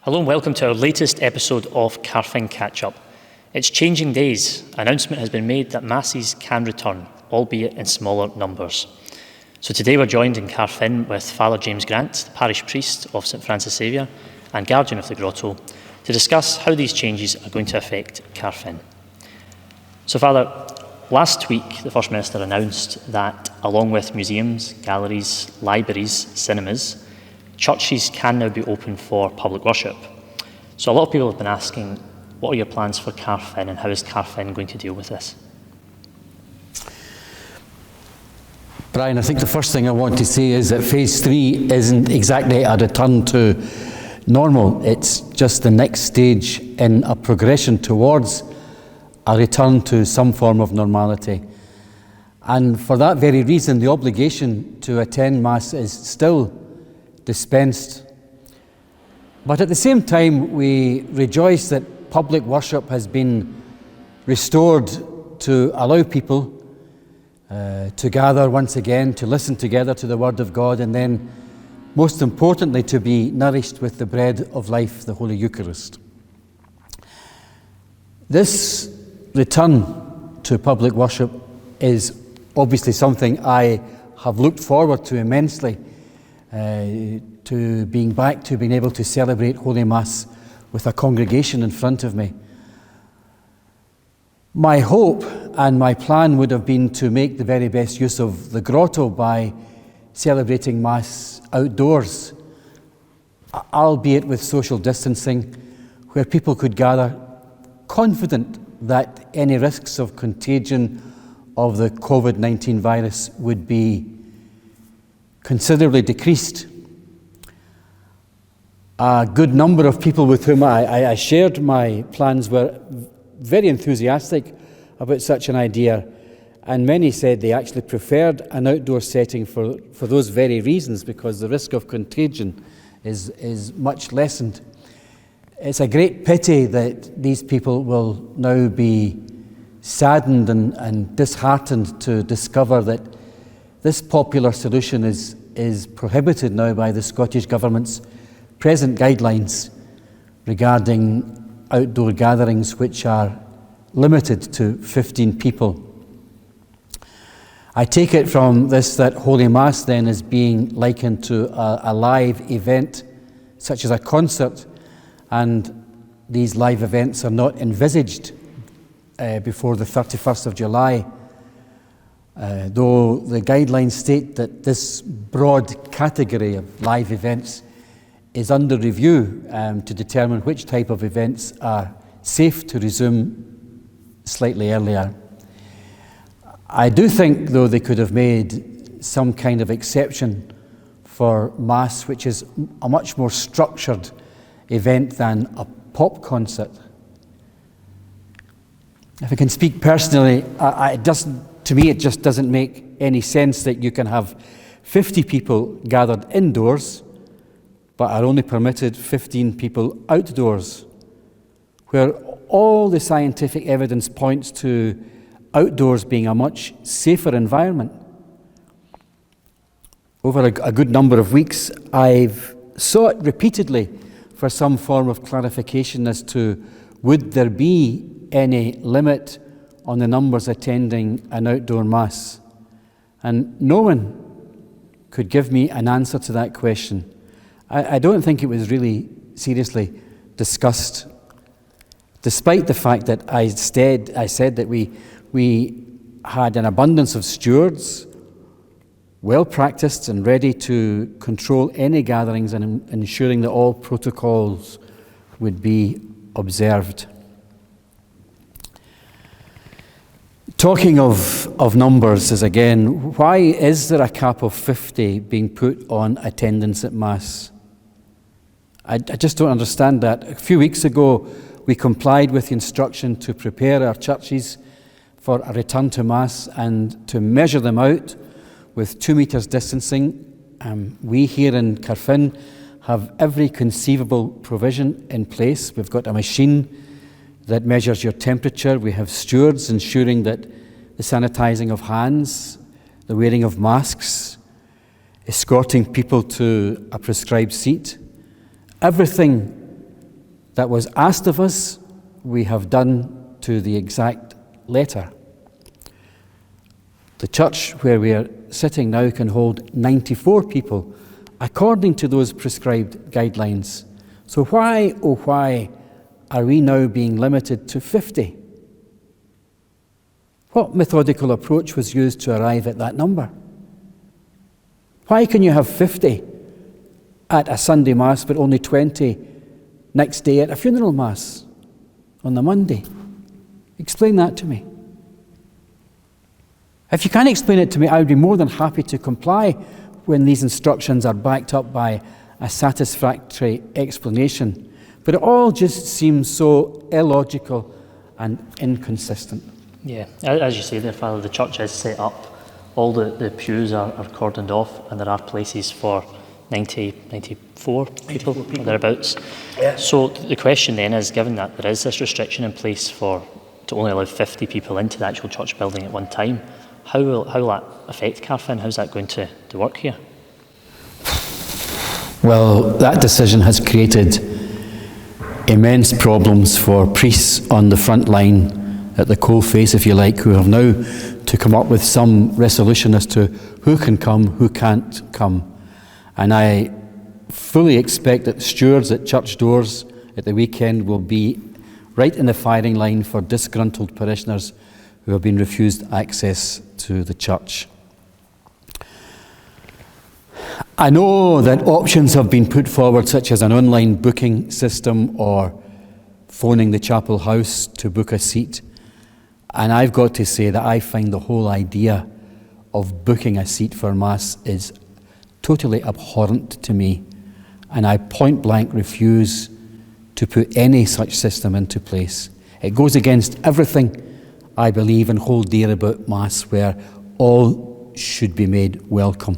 Hello and welcome to our latest episode of Carfin Catch Up. It's changing days. Announcement has been made that masses can return, albeit in smaller numbers. So today we're joined in Carfin with Father James Grant, the parish priest of St Francis Xavier and guardian of the grotto, to discuss how these changes are going to affect Carfin. So Father, last week the First Minister announced that along with museums, galleries, libraries, cinemas, churches can now be open for public worship. So a lot of people have been asking, what are your plans for Carfin and how is Carfin going to deal with this? Brian, I think the first thing I want to say is that phase 3 isn't exactly a return to normal. It's just the next stage in a progression towards a return to some form of normality. And for that very reason, the obligation to attend Mass is still dispensed. But at the same time, we rejoice that public worship has been restored to allow people to gather once again, to listen together to the Word of God, and then, most importantly, to be nourished with the bread of life, the Holy Eucharist. This return to public worship is obviously something I have looked forward to immensely, to being back, to being able to celebrate Holy Mass with a congregation in front of me. My hope and my plan would have been to make the very best use of the grotto by celebrating Mass outdoors, albeit with social distancing, where people could gather confident that any risks of contagion of the COVID-19 virus would be considerably decreased. A good number of people with whom I shared my plans were very enthusiastic about such an idea, and many said they actually preferred an outdoor setting for those very reasons, because the risk of contagion is much lessened. It's a great pity that these people will now be saddened and disheartened to discover that this popular solution is prohibited now by the Scottish Government's present guidelines regarding outdoor gatherings which are limited to 15 people. I take it from this that Holy Mass then is being likened to a live event, such as a concert, and these live events are not envisaged before the 31st of July, though the guidelines state that this broad category of live events is under review to determine which type of events are safe to resume slightly earlier. I do think, though, they could have made some kind of exception for Mass, which is a much more structured event than a pop concert. If I can speak personally, to me it just doesn't make any sense that you can have 50 people gathered indoors but are only permitted 15 people outdoors, where all the scientific evidence points to outdoors being a much safer environment. Over a good number of weeks, I've sought repeatedly for some form of clarification as to would there be any limit on the numbers attending an outdoor Mass. And no one could give me an answer to that question. I don't think it was really seriously discussed, despite the fact that I said that we had an abundance of stewards, well practiced and ready to control any gatherings and ensuring that all protocols would be observed. Talking of numbers is again, why is there a cap of 50 being put on attendance at Mass? I just don't understand that. A few weeks ago, we complied with the instruction to prepare our churches for a return to Mass and to measure them out with 2 meters distancing. We here in Carfin have every conceivable provision in place. We've got a machine that measures your temperature. We have stewards ensuring that the sanitizing of hands, the wearing of masks, escorting people to a prescribed seat. Everything that was asked of us, we have done to the exact letter. The church where we are sitting now can hold 94 people according to those prescribed guidelines. So why, oh why, are we now being limited to 50? What methodical approach was used to arrive at that number? Why can you have 50 at a Sunday Mass but only 20 next day at a funeral Mass on the Monday? Explain that to me. If you can't explain it to me, I would be more than happy to comply when these instructions are backed up by a satisfactory explanation. But it all just seems so illogical and inconsistent. Yeah, as you say there, Father, the church is set up. All the pews are cordoned off, and there are places for 94 people or thereabouts. Yeah. So the question then is, given that there is this restriction in place to only allow 50 people into the actual church building at one time, how will that affect Carfin? How's that going to work here? Well, that decision has created immense problems for priests on the front line, at the coalface, if you like, who have now to come up with some resolution as to who can come, who can't come. And I fully expect that stewards at church doors at the weekend will be right in the firing line for disgruntled parishioners who have been refused access to the church. I know that options have been put forward, such as an online booking system or phoning the chapel house to book a seat. And I've got to say that I find the whole idea of booking a seat for Mass is totally abhorrent to me. And I point blank refuse to put any such system into place. It goes against everything I believe and hold dear about Mass, where all should be made welcome.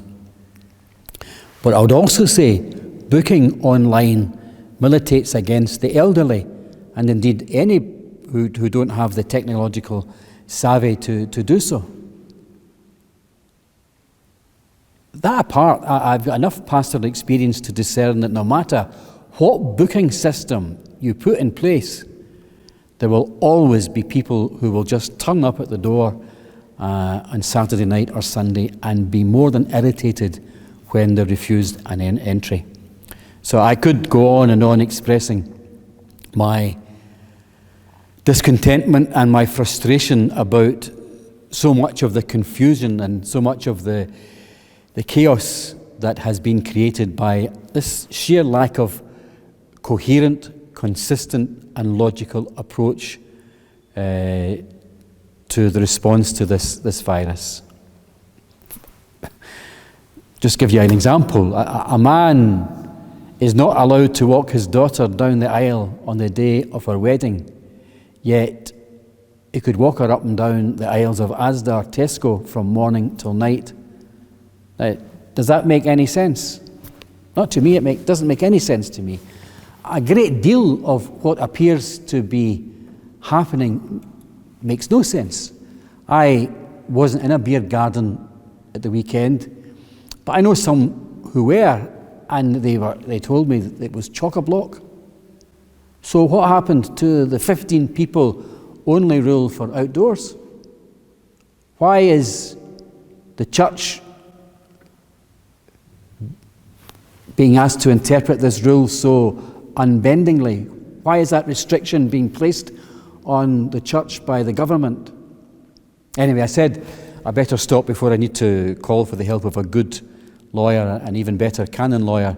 But I would also say booking online militates against the elderly, and indeed any who don't have the technological savvy to do so. That apart, I've got enough pastoral experience to discern that no matter what booking system you put in place, there will always be people who will just turn up at the door on Saturday night or Sunday and be more than irritated when they're refused an entry. So I could go on and on expressing my discontentment and my frustration about so much of the confusion and so much of the chaos that has been created by this sheer lack of coherent, consistent and logical approach to the response to this virus. Just give you an example. A man is not allowed to walk his daughter down the aisle on the day of her wedding, yet he could walk her up and down the aisles of Asda or Tesco from morning till night. Now, does that make any sense? Not to me, it doesn't make any sense to me. A great deal of what appears to be happening makes no sense. I wasn't in a beer garden at the weekend, but I know some who were, and they told me that it was chock-a-block. So what happened to the 15 people only rule for outdoors? Why is the church being asked to interpret this rule so unbendingly? Why is that restriction being placed on the church by the government? Anyway, I said I better stop before I need to call for the help of a good lawyer, an even better canon lawyer.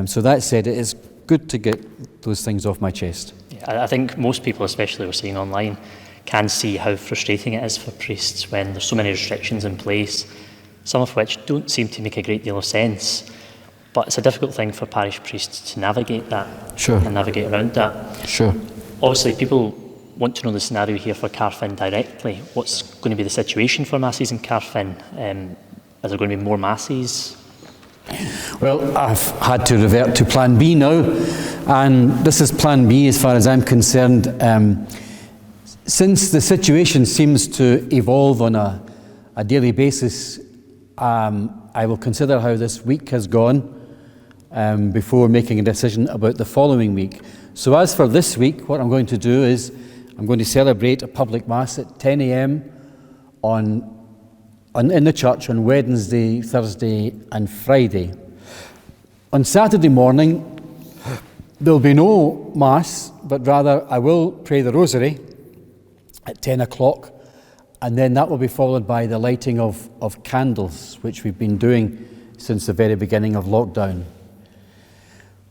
So that said, it is good to get those things off my chest. Yeah, I think most people, especially we're seeing online, can see how frustrating it is for priests when there's so many restrictions in place, some of which don't seem to make a great deal of sense. But it's a difficult thing for parish priests to navigate that. Sure. And navigate around that. Sure. Obviously, people want to know the scenario here for Carfin directly. What's going to be the situation for Masses in Carfin? Are there going to be more Masses? Well, I've had to revert to Plan B now, and this is Plan B as far as I'm concerned. Since the situation seems to evolve on a daily basis, I will consider how this week has gone. before making a decision about the following week. So as for this week, what I'm going to do is I'm going to celebrate a public Mass at 10 a.m. in the church on Wednesday, Thursday and Friday. On Saturday morning, there'll be no Mass, but rather I will pray the Rosary at 10 o'clock, and then that will be followed by the lighting of candles, which we've been doing since the very beginning of lockdown.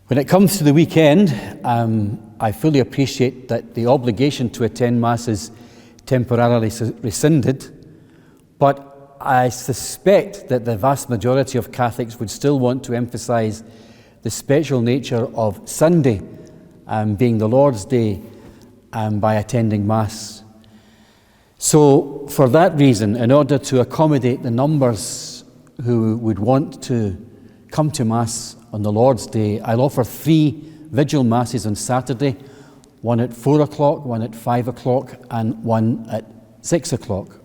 When it comes to the weekend, I fully appreciate that the obligation to attend Mass is temporarily rescinded, but I suspect that the vast majority of Catholics would still want to emphasise the special nature of Sunday being the Lord's Day by attending Mass. So for that reason, in order to accommodate the numbers who would want to come to Mass on the Lord's Day, I'll offer 3 vigil Masses on Saturday, one at 4 o'clock, one at 5 o'clock, and one at 6 o'clock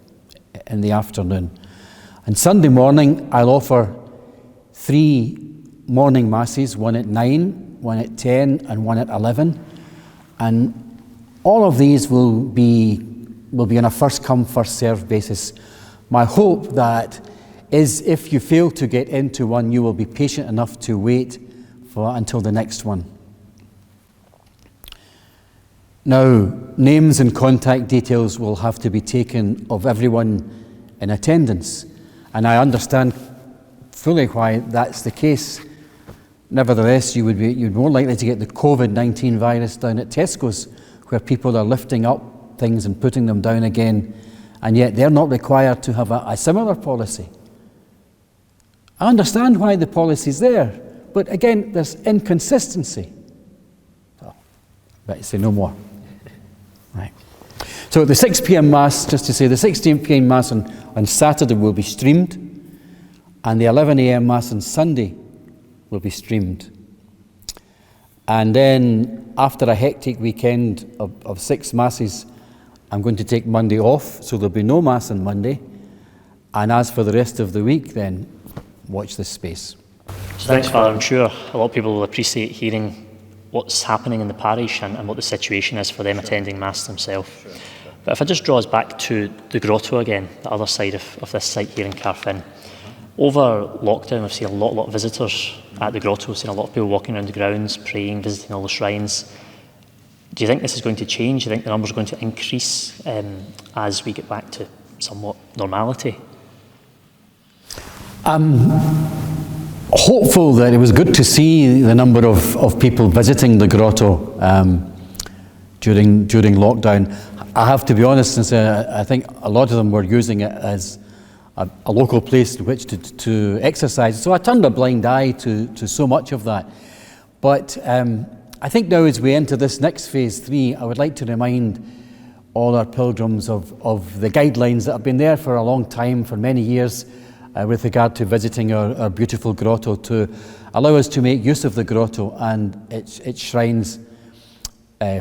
in the afternoon. And Sunday morning, I'll offer 3 morning Masses, one at 9, one at 10, and one at 11. And all of these will be on a first-come, first-served basis. My hope that is if you fail to get into one, you will be patient enough to wait until the next one. Now, names and contact details will have to be taken of everyone in attendance, and I understand fully why that's the case. Nevertheless, you'd more likely to get the COVID-19 virus down at Tesco's, where people are lifting up things and putting them down again, and yet they're not required to have a similar policy. I understand why the policy's there, but again, there's inconsistency. So, better say no more. Right. So the 6 p.m. Mass, just to say, the 16 p.m. Mass on Saturday will be streamed, and the 11 a.m. Mass on Sunday will be streamed. And then after a hectic weekend of 6 Masses, I'm going to take Monday off, so there'll be no Mass on Monday. And as for the rest of the week, then watch this space. So thanks, Father. I'm sure a lot of people will appreciate hearing what's happening in the parish and what the situation is for them attending Mass themselves. Sure. But if I just draw us back to the grotto again, the other side of this site here in Carfin. Over lockdown, we've seen a lot of visitors at the grotto. We've seen a lot of people walking around the grounds, praying, visiting all the shrines. Do you think this is going to change? Do you think the numbers are going to increase as we get back to somewhat normality? Hopeful that it was good to see the number of people visiting the grotto during lockdown. I have to be honest and say I think a lot of them were using it as a local place in which to exercise. So I turned a blind eye to so much of that. But I think now as we enter this next phase 3, I would like to remind all our pilgrims of the guidelines that have been there for a long time, for many years, with regard to visiting our beautiful grotto, to allow us to make use of the grotto and its shrines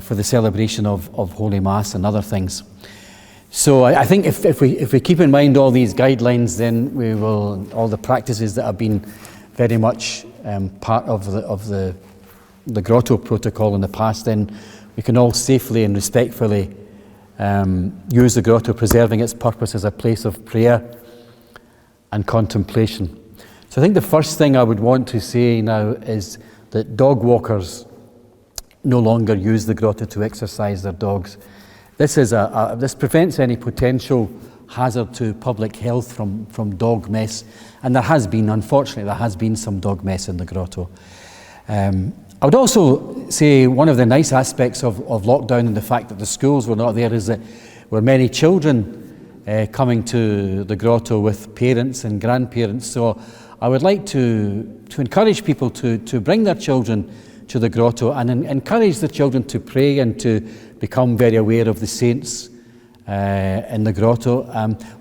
for the celebration of Holy Mass and other things. So I think if we keep in mind all these guidelines, then we will, all the practices that have been very much part of the grotto protocol in the past, then we can all safely and respectfully use the grotto, preserving its purpose as a place of prayer and contemplation. So I think the first thing I would want to say now is that dog walkers no longer use the grotto to exercise their dogs. This prevents any potential hazard to public health from dog mess, and unfortunately there has been some dog mess in the grotto. I would also say one of the nice aspects of lockdown and the fact that the schools were not there is that there were many children coming to the grotto with parents and grandparents. So I would like to encourage people to bring their children to the grotto and encourage the children to pray and to become very aware of the saints in the grotto.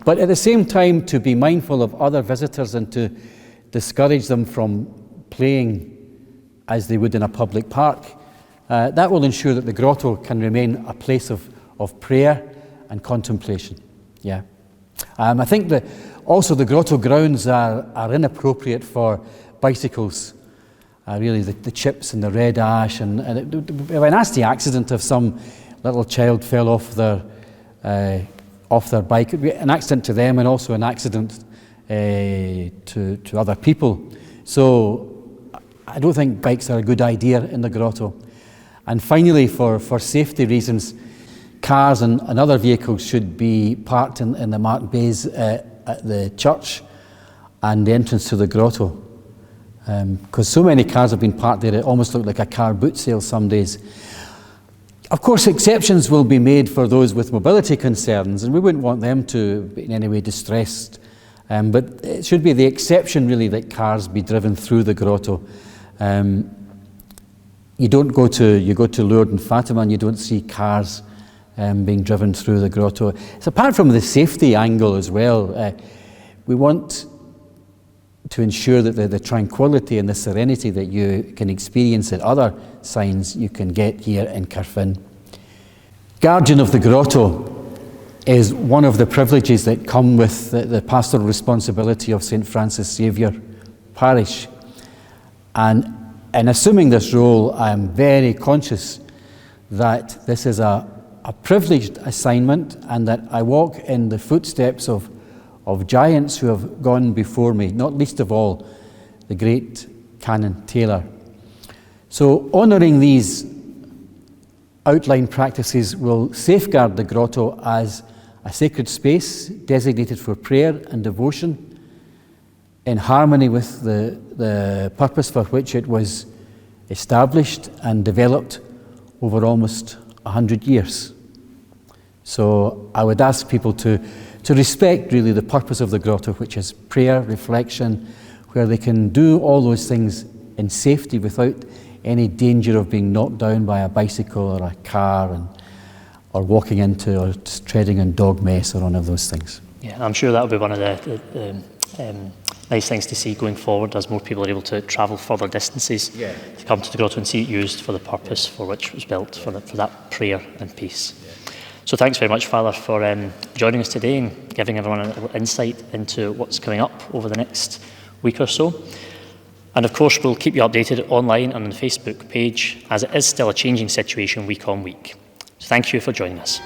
But at the same time to be mindful of other visitors and to discourage them from playing as they would in a public park. That will ensure that the grotto can remain a place of prayer and contemplation. Yeah, I think that also the grotto grounds are inappropriate for bicycles. really the chips and the red ash, and a nasty accident if some little child fell off their bike. It would be an accident to them and also an accident to other people. So I don't think bikes are a good idea in the grotto. And finally, for safety reasons, cars and other vehicles should be parked in the marked bays at the church and the entrance to the grotto. Because so many cars have been parked there, it almost looked like a car boot sale some days. Of course, exceptions will be made for those with mobility concerns, and we wouldn't want them to be in any way distressed. But it should be the exception, really, that cars be driven through the grotto. You go to Lourdes and Fatima, and you don't see cars being driven through the grotto. So apart from the safety angle as well, we want to ensure that the tranquility and the serenity that you can experience at other signs you can get here in Carfin. Guardian of the grotto is one of the privileges that come with the pastoral responsibility of St. Francis Xavier Parish. And in assuming this role, I am very conscious that this is a privileged assignment, and that I walk in the footsteps of giants who have gone before me, not least of all the great Canon Taylor. So honouring these outline practices will safeguard the grotto as a sacred space designated for prayer and devotion in harmony with the purpose for which it was established and developed over almost 100 years. So I would ask people to respect really the purpose of the grotto, which is prayer, reflection, where they can do all those things in safety without any danger of being knocked down by a bicycle or a car, or walking into or treading on dog mess or one of those things. Yeah, I'm sure that will be one of the nice things to see going forward as more people are able to travel further distances to come to the grotto and see it used for the purpose for which it was built, for that prayer and peace. So thanks very much, Father, for joining us today and giving everyone a little insight into what's coming up over the next week or so. And of course, we'll keep you updated online and on the Facebook page, as it is still a changing situation week on week. So thank you for joining us.